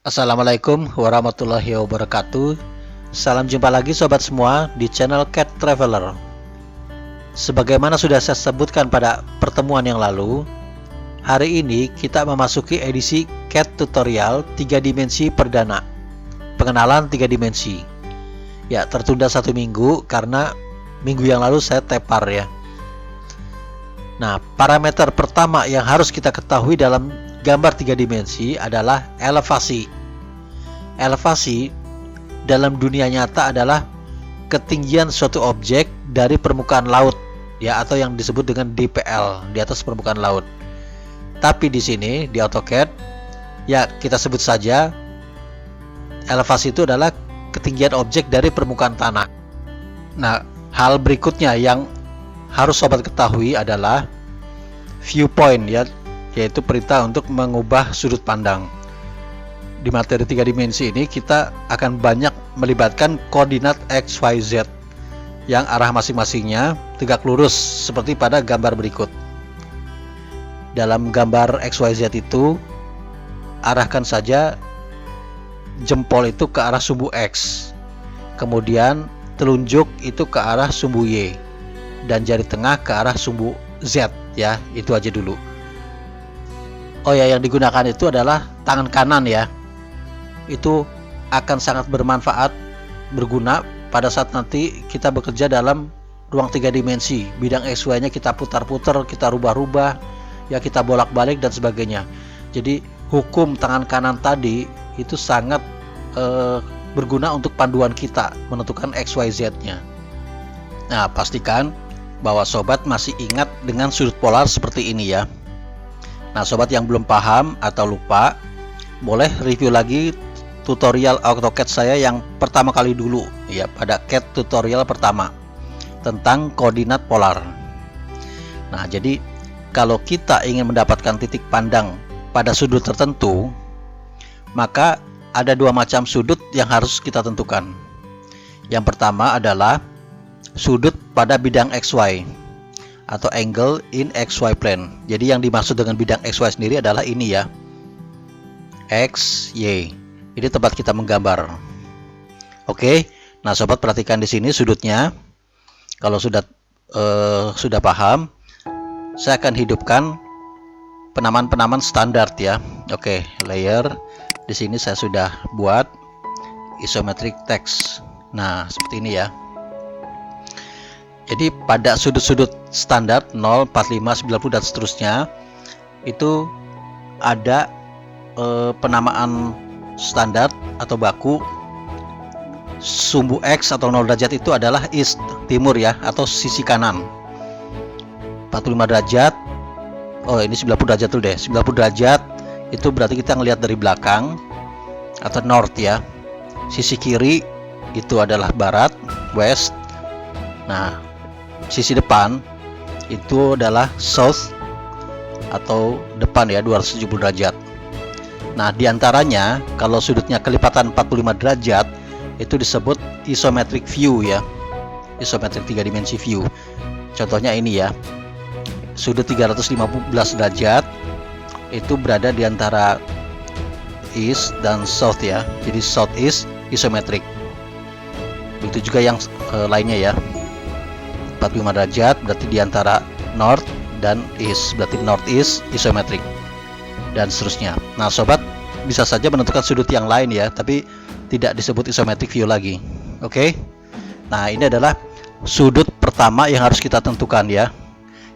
Assalamualaikum warahmatullahi wabarakatuh. Salam jumpa lagi sobat semua di channel Cat Traveler. Sebagaimana sudah saya sebutkan pada pertemuan yang lalu, hari ini kita memasuki edisi Cat Tutorial 3 dimensi perdana, pengenalan 3 dimensi. Ya, tertunda 1 minggu karena minggu yang lalu saya tepar ya. Nah, parameter pertama yang harus kita ketahui dalam gambar 3 dimensi adalah elevasi. Elevasi dalam dunia nyata adalah ketinggian suatu objek dari permukaan laut ya, atau yang disebut dengan DPL, di atas permukaan laut. Tapi di sini di AutoCAD ya kita sebut saja elevasi itu adalah ketinggian objek dari permukaan tanah. Nah, hal berikutnya yang harus sobat ketahui adalah viewpoint ya, yaitu perintah untuk mengubah sudut pandang. Di materi 3 dimensi ini kita akan banyak melibatkan koordinat X, Y, Z yang arah masing-masingnya tegak lurus seperti pada gambar berikut. Dalam gambar X, Y, Z itu arahkan saja jempol itu ke arah sumbu X, kemudian telunjuk itu ke arah sumbu Y, dan jari tengah ke arah sumbu Z ya, itu aja dulu. Oh ya, yang digunakan itu adalah tangan kanan ya. Itu akan sangat bermanfaat, berguna pada saat nanti kita bekerja dalam ruang 3 dimensi. Bidang XY nya kita putar-putar, kita rubah-rubah, ya kita bolak-balik dan sebagainya. Jadi hukum tangan kanan tadi itu sangat berguna untuk panduan kita menentukan XYZ nya. Nah, pastikan bahwa sobat masih ingat dengan sudut polar seperti ini ya. Nah, sobat yang belum paham atau lupa, boleh review lagi tutorial AutoCAD saya yang pertama kali dulu ya, pada CAD tutorial pertama tentang koordinat polar. Nah, jadi kalau kita ingin mendapatkan titik pandang pada sudut tertentu, maka ada 2 macam sudut yang harus kita tentukan. Yang pertama adalah sudut pada bidang XY atau angle in XY plane. Jadi yang dimaksud dengan bidang XY sendiri adalah ini ya, X, Y. Ini tempat kita menggambar. Oke, nah sobat perhatikan di sini sudutnya. Kalau sudah paham, saya akan hidupkan penamaan-penamaan standar ya. Oke, layer. Di sini saya sudah buat isometric text. Nah, seperti ini ya. Jadi pada sudut-sudut standar 0, 45, 90 dan seterusnya itu ada penamaan standar atau baku. Sumbu X atau 0 derajat itu adalah east, timur ya, atau sisi kanan. 45 derajat, oh ini 90 derajat dulu deh. 90 derajat itu berarti kita ngelihat dari belakang atau north ya. Sisi kiri itu adalah barat, west. Nah, sisi depan itu adalah south atau depan ya, 270 derajat. Nah, diantaranya kalau sudutnya kelipatan 45 derajat itu disebut isometric view ya, isometric 3 dimensi view. Contohnya ini ya, sudut 315 derajat itu berada di antara east dan south ya, jadi south east isometric. Begitu juga yang lainnya ya, 45 derajat berarti di antara north dan east, berarti northeast isometric, dan seterusnya. Nah, sobat bisa saja menentukan sudut yang lain ya, tapi tidak disebut isometric view lagi. Oke. Nah, ini adalah sudut pertama yang harus kita tentukan ya.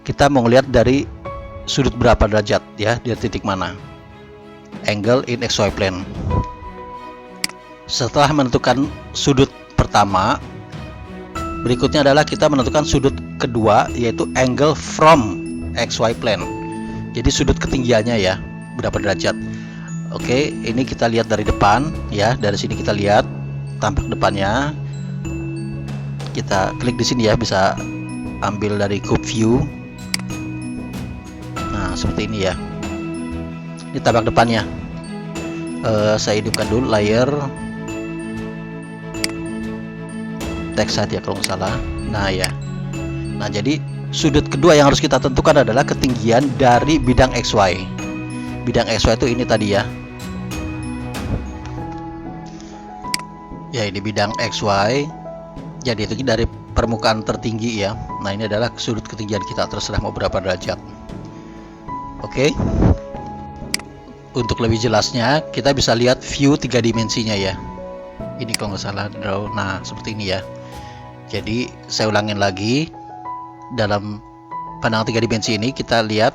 Kita mau melihat dari sudut berapa derajat ya, dari titik mana. Angle in XY plane. Setelah menentukan sudut pertama, berikutnya adalah kita menentukan sudut kedua, yaitu angle from XY plane. Jadi sudut ketinggiannya ya, berapa derajat. Oke, ini kita lihat dari depan ya. Dari sini kita lihat tampak depannya. Kita klik di sini ya, bisa ambil dari cube view. Nah, seperti ini ya. Ini tampak depannya. Saya hidupkan dulu layer text saja kalau nggak salah. Nah ya. Nah, jadi sudut kedua yang harus kita tentukan adalah ketinggian dari bidang XY. Bidang XY itu ini tadi ya, Ya, ini bidang XY. Jadi itu dari permukaan tertinggi ya. Nah, ini adalah sudut ketinggian kita, terserah mau berapa derajat. Oke. Untuk lebih jelasnya, kita bisa lihat view 3 dimensinya ya. Ini kalau nggak salah draw. Nah, seperti ini ya. Jadi saya ulangin lagi. Dalam pandangan 3 dimensi ini kita lihat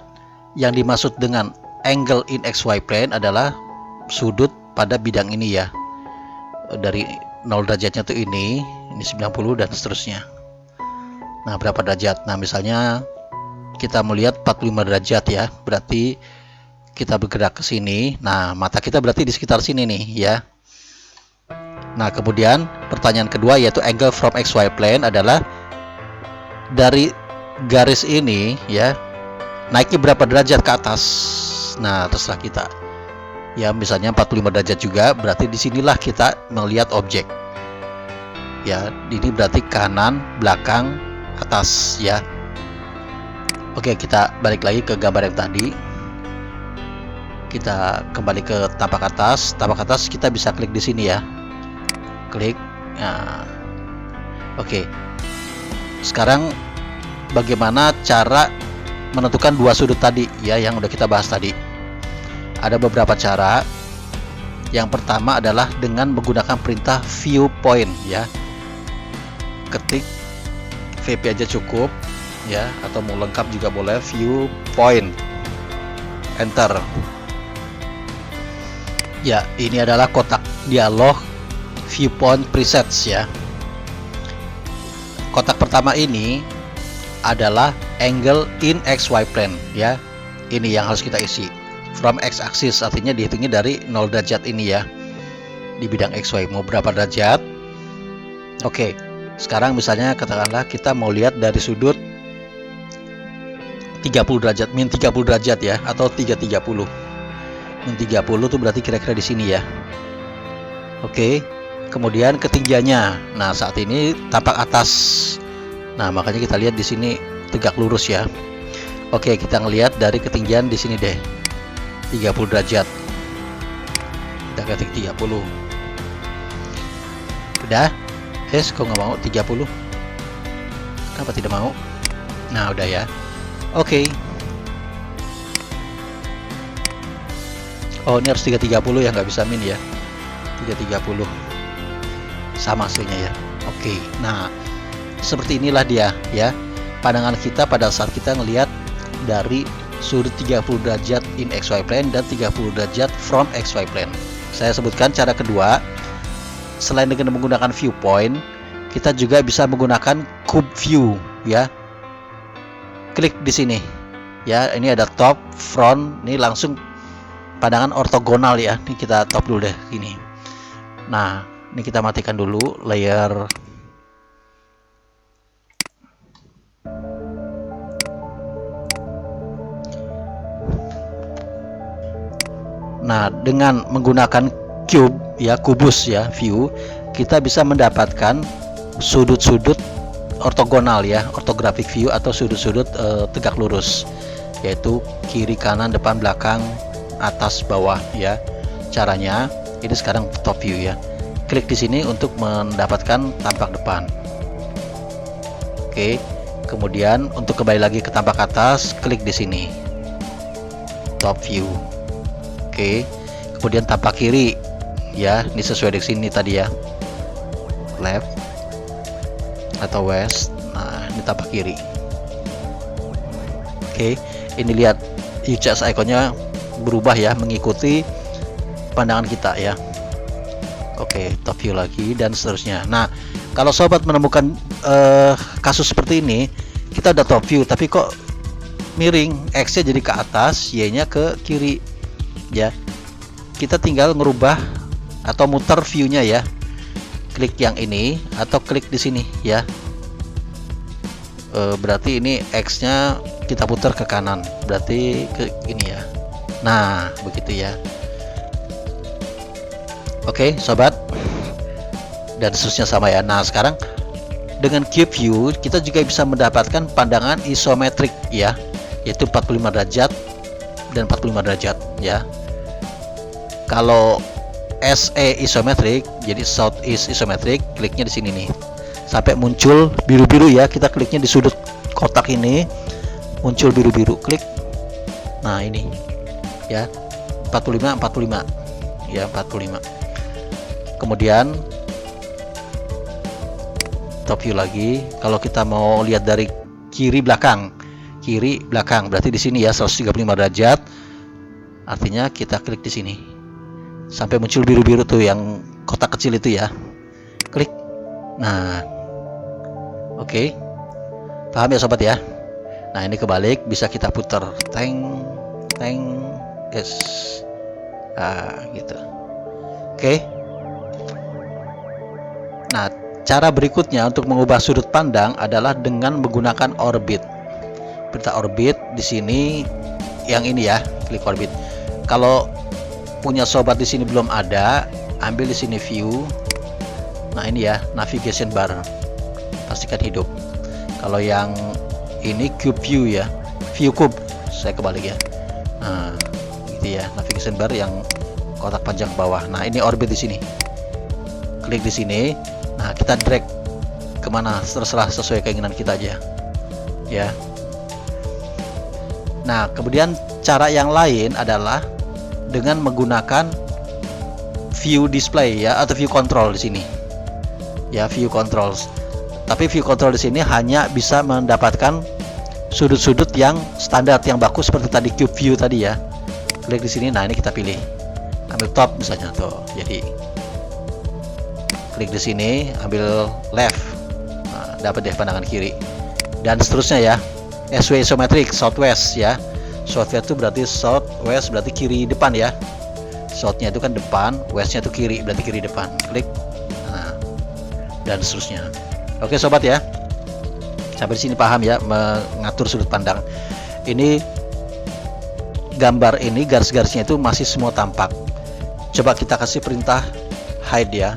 yang dimaksud dengan angle in XY plane adalah sudut pada bidang ini ya. Dari 0 derajatnya tuh ini 90 dan seterusnya. Nah, berapa derajat? Nah, misalnya kita melihat 45 derajat ya. Berarti kita bergerak ke sini. Nah, mata kita berarti di sekitar sini nih ya. Nah, kemudian pertanyaan kedua yaitu angle from XY plane adalah dari garis ini ya, naiknya berapa derajat ke atas. Nah, terserah kita. Ya, misalnya 45 derajat juga, berarti disinilah kita melihat objek. Ya, ini berarti kanan, belakang, atas ya. Oke, kita balik lagi ke gambar yang tadi. Kita kembali ke tampak atas. Tampak atas kita bisa klik di sini ya. Klik. Nah. Oke. Sekarang bagaimana cara menentukan dua sudut tadi ya, yang udah kita bahas tadi. Ada beberapa cara. Yang pertama adalah dengan menggunakan perintah viewpoint ya. Ketik VP aja cukup ya, atau mau lengkap juga boleh, viewpoint, enter. Ya, ini adalah kotak dialog viewpoint presets ya. Kotak pertama ini adalah angle in XY plane ya. Ini yang harus kita isi. From X axis artinya dihitungnya dari 0 derajat ini ya. Di bidang XY mau berapa derajat? Oke. Sekarang misalnya katakanlah kita mau lihat dari sudut 30 derajat, min 30 derajat ya, atau 330. Min 30 itu berarti kira-kira di sini ya. Oke. Kemudian ketinggiannya. Nah, saat ini tampak atas. Nah, makanya kita lihat di sini tegak lurus ya. Oke, kita ngelihat dari ketinggian di sini deh. 30 derajat. Kita ketik 30. Udah? Kok nggak mau 30? Kenapa tidak mau? Nah, udah ya. Oke. Oh, ini harus 330 ya, nggak bisa min ya. 330. Sama hasilnya ya. Oke. Nah, seperti inilah dia ya. Pandangan kita pada saat kita ngelihat dari sudut 30 derajat in XY plane dan 30 derajat from XY plane. Saya sebutkan cara kedua. Selain dengan menggunakan viewpoint, kita juga bisa menggunakan cube view ya. Klik di sini. Ya, ini ada top, front, ini langsung pandangan ortogonal ya. Ini kita top dulu deh ini. Nah, ini kita matikan dulu layer. Nah, dengan menggunakan cube ya, kubus ya, view, kita bisa mendapatkan sudut-sudut ortogonal ya, orthographic view atau sudut-sudut tegak lurus, yaitu kiri, kanan, depan, belakang, atas, bawah ya. Caranya ini sekarang top view ya. Klik di sini untuk mendapatkan tampak depan. Oke. Kemudian untuk kembali lagi ke tampak atas, klik di sini. Top view. Oke, kemudian tampak kiri ya, ini sesuai di sini tadi ya, left atau west. Nah, ini tampak kiri. Oke, ini lihat UCS ikonnya berubah ya, mengikuti pandangan kita ya. Oke, top view lagi dan seterusnya. Nah, kalau sobat menemukan kasus seperti ini, kita udah top view tapi kok miring, X-nya jadi ke atas, Y-nya ke kiri ya, kita tinggal ngerubah atau muter view-nya ya. Klik yang ini atau klik di sini ya. Berarti ini X-nya kita putar ke kanan, berarti ke ini ya. Nah, begitu ya. Oke, sobat. Dan seterusnya sama ya. Nah, sekarang dengan cube view kita juga bisa mendapatkan pandangan isometrik ya, yaitu 45 derajat dan 45 derajat ya. Kalau SE isometric, jadi Southeast isometric, kliknya di sini nih sampai muncul biru-biru ya. Kita kliknya di sudut kotak ini, muncul biru-biru, klik. Nah ini ya, 45 ya, 45. Kemudian top view lagi. Kalau kita mau lihat dari kiri belakang berarti di sini ya 135 derajat. Artinya kita klik di sini sampai muncul biru-biru tuh yang kotak kecil itu ya, klik. Nah oke, paham ya sobat ya. Nah ini kebalik, bisa kita putar teng yes, gitu. Oke. Nah cara berikutnya untuk mengubah sudut pandang adalah dengan menggunakan orbit. Perintah orbit di sini yang ini ya, klik orbit. Kalau punya sobat di sini belum ada, ambil di sini view. Nah ini ya, navigation bar, pastikan hidup. Kalau yang ini cube view ya, view cube, saya kebalik ya. Nah gitu ya, navigation bar yang kotak panjang ke bawah. Nah ini orbit di sini, klik di sini. Nah kita drag kemana terserah sesuai keinginan kita aja ya. Nah kemudian cara yang lain adalah dengan menggunakan view display ya, atau view control di sini ya, view controls. Tapi view control di sini hanya bisa mendapatkan sudut-sudut yang standar yang baku seperti tadi cube view tadi ya. Klik di sini. Nah ini kita pilih, ambil top misalnya tuh, jadi klik di sini, ambil left. Nah, dapat deh pandangan kiri dan seterusnya ya. SW isometric, southwest ya. Southwest itu berarti southwest berarti kiri depan ya. Southnya itu kan depan, westnya itu kiri, berarti kiri depan. Klik. Nah, dan seterusnya. Oke sobat ya, sampai di sini paham ya mengatur sudut pandang. Ini gambar ini garis-garisnya itu masih semua tampak. Coba kita kasih perintah hide ya.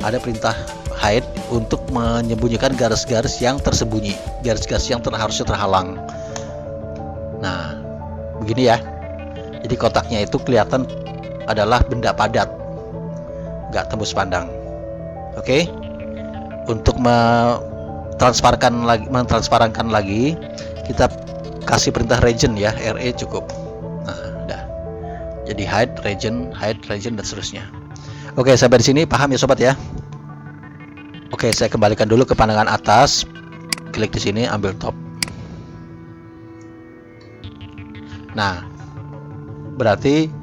Ada perintah hide untuk menyembunyikan garis-garis yang tersembunyi, garis-garis yang harusnya terhalang. Nah begini ya, jadi kotaknya itu kelihatan adalah benda padat, nggak tembus pandang. Oke. Untuk mentransparankan lagi, kita kasih perintah region ya, RE cukup. Nah udah, jadi hide region dan seterusnya. Oke, sampai di sini paham ya sobat ya. Oke, saya kembalikan dulu ke pandangan atas, klik di sini, ambil top. Nah, berarti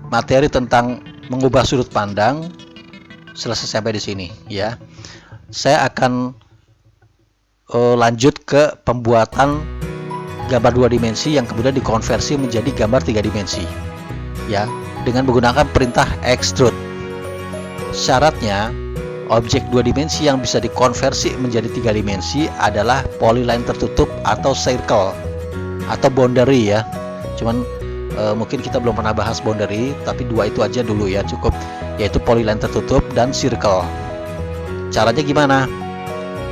materi tentang mengubah sudut pandang selesai sampai di sini ya. Saya akan lanjut ke pembuatan gambar 2 dimensi yang kemudian dikonversi menjadi gambar 3 dimensi ya, dengan menggunakan perintah extrude. Syaratnya objek 2 dimensi yang bisa dikonversi menjadi 3 dimensi adalah polyline tertutup atau circle atau boundary ya. Cuman mungkin kita belum pernah bahas boundary, tapi dua itu aja dulu ya cukup, yaitu polyline tertutup dan circle. Caranya gimana?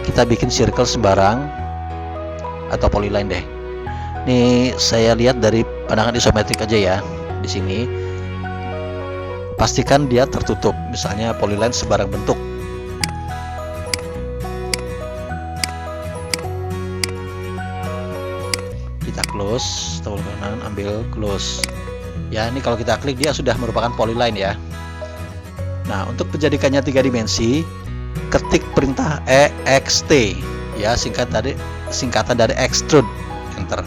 Kita bikin circle sembarang atau polyline deh. Nih saya lihat dari pandangan isometrik aja ya. Di sini pastikan dia tertutup, misalnya polyline sembarang bentuk. Kita close, tombol kanan ambil close ya. Ini kalau kita klik dia sudah merupakan polyline ya. Nah untuk menjadikannya 3 dimensi, ketik perintah EXT ya, singkatan dari extrude, enter.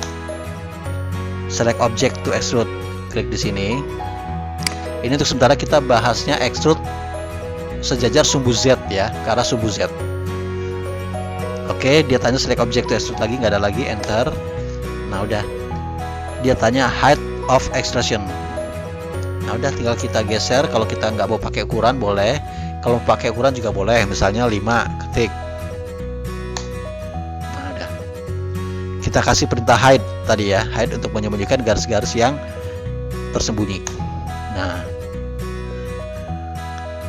Select object to extrude, klik di sini. Ini untuk sementara kita bahasnya extrude sejajar sumbu Z ya, ke arah sumbu Z. Oke, dia tanya select object to extrude lagi, nggak ada lagi, enter. Nah udah, dia tanya height of extrusion. Nah udah, tinggal kita geser. Kalau kita nggak mau pakai ukuran boleh, kalau pakai ukuran juga boleh, misalnya 5, ketik. Nah udah, kita kasih perintah hide tadi ya, hide untuk menyembunyikan garis-garis yang tersembunyi. Nah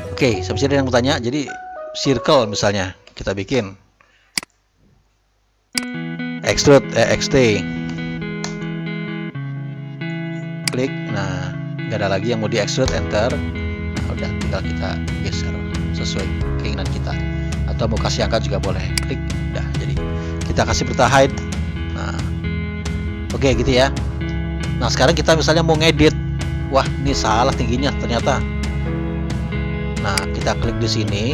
oke, sampai sini yang mau tanya. Jadi circle misalnya kita bikin extrude EXT, klik. Nah nggak ada lagi yang mau di extrude, enter. Nah, udah tinggal tinggal kita geser sesuai keinginan kita, atau mau kasih angka juga boleh. Klik, udah. Jadi kita kasih peta height. Nah, oke gitu ya. Nah sekarang kita misalnya mau ngedit, wah ini salah tingginya ternyata. Nah kita klik di sini.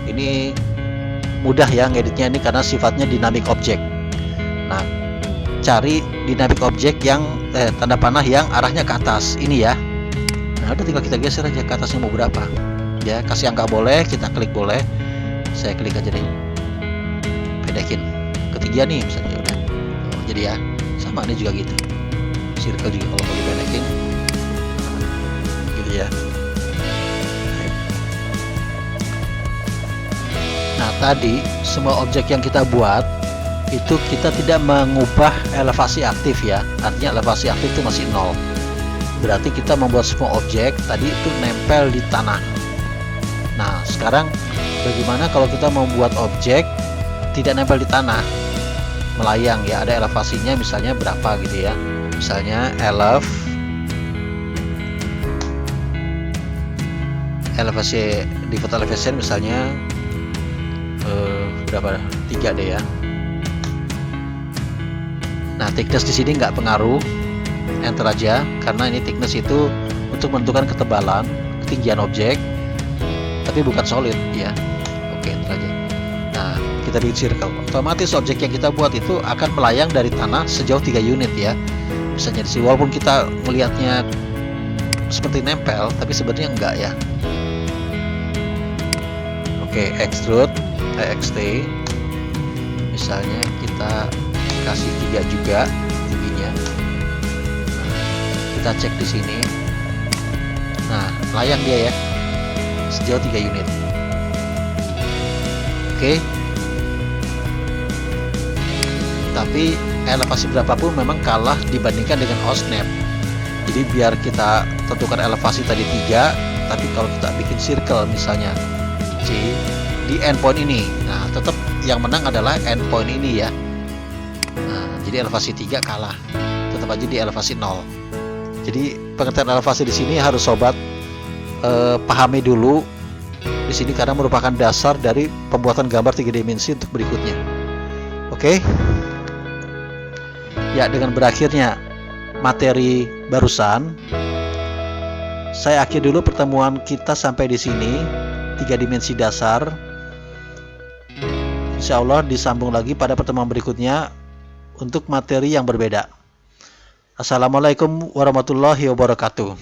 Ini mudah ya ngeditnya ini karena sifatnya dynamic object. Nah cari dynamic object yang tanda panah yang arahnya ke atas ini ya. Nah udah tinggal kita geser aja ke atasnya mau berapa ya, kasih angka boleh, kita klik boleh. Saya klik aja deh, pendekin ketiga nih misalnya, udah. Jadi ya sama ini juga gitu, circle juga kalau mau dipendekin, gitu ya. Nah tadi semua objek yang kita buat itu kita tidak mengubah elevasi aktif ya, artinya elevasi aktif itu masih 0. Berarti kita membuat semua objek tadi itu nempel di tanah. Nah sekarang bagaimana kalau kita membuat objek tidak nempel di tanah, melayang ya, ada elevasinya misalnya berapa gitu ya, misalnya elevasi default elevation misalnya berapa, 3 deh ya. Nah thickness di sini nggak pengaruh, enter aja karena ini thickness itu untuk menentukan ketebalan, ketinggian objek, tapi bukan solid ya. Oke, enter aja. Nah kita bikin circle, otomatis objek yang kita buat itu akan melayang dari tanah sejauh 3 unit ya. Misalnya di sini walaupun kita melihatnya seperti nempel, tapi sebenarnya enggak ya. Oke, extrude ext, misalnya kita kasih 3 juga tingginya. Kita cek di sini. Nah layang dia ya sejauh 3 unit. Oke. Tapi elevasi berapapun memang kalah dibandingkan dengan OSNAP. Jadi biar kita tentukan elevasi tadi 3, tapi kalau kita bikin circle misalnya C di endpoint ini, nah tetap yang menang adalah endpoint ini ya. Nah, jadi elevasi 3 kalah, tetap aja di elevasi 0. Jadi pengertian elevasi di sini harus sobat pahami dulu di sini karena merupakan dasar dari pembuatan gambar 3 dimensi untuk berikutnya. Oke. Ya, dengan berakhirnya materi barusan, saya akhiri dulu pertemuan kita sampai di sini, 3 dimensi dasar. Insya Allah disambung lagi pada pertemuan berikutnya untuk materi yang berbeda. Assalamualaikum warahmatullahi wabarakatuh.